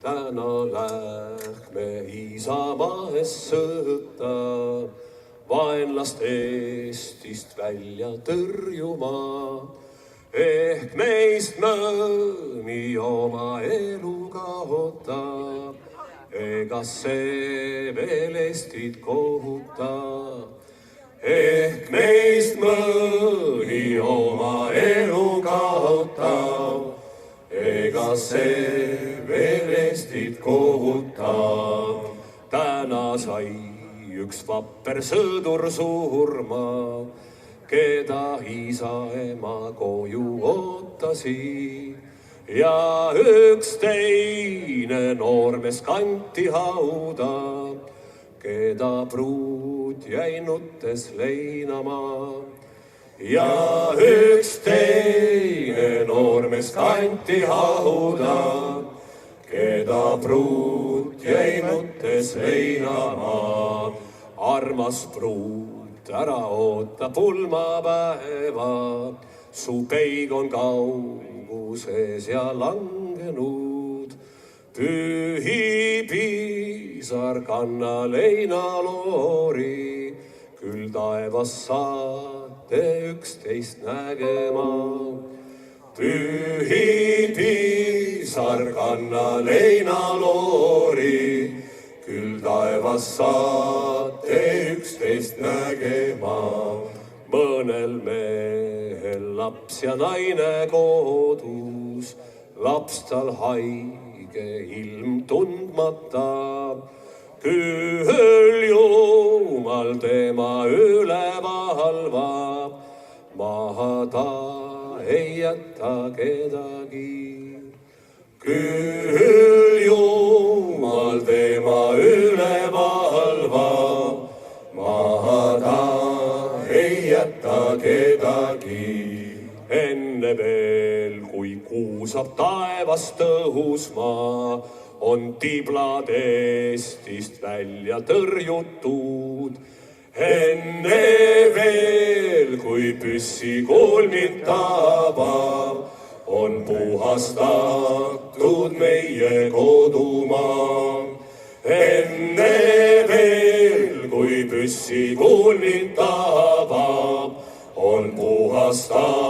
Täna lähme Isamahes sõtta, vaenlast Eestist välja tõrjuma. Ehk meist mõni oma elu kaotab, ega see veel Eestit kohutab. Ehk meist mõni oma elu kaotab, ega see veel Eestit kohutab. Täna sai üks vapper sõdur surma, keda isa ema koju ootasi. Ja üks teine noormees kanti hauda, keda pruut jäi nuttes leinama. Ja üks teine noormees kanti hauda, keda pruut jäi nuttes leinama. Armas pruut, ära oota pulmapäeva, su peig on kauguses ja langenud. Pühi pisar kanna leinaloori, küll taevas saate üksteist nägema. Pühi pisar kanna leinaloori, küll taevas saate üksteist nägema. Mõnel mehel laps ja naine kodus, laps tal haige ilm tundmata. Küll Jumal tema üle valvab, maha ta ei jäta kedagi. Küll Jumal tema üle valvab, maha ta ei jäta kedagi. Enne veel, kui kuu saab taevast tõusma, on tiblad Eestist välja tõrjutud. Enne veel, kui püssikulmid tabab, on puhastatud meie kodumaa. Enne veel, kui püssikulmid tabab, on puhastatud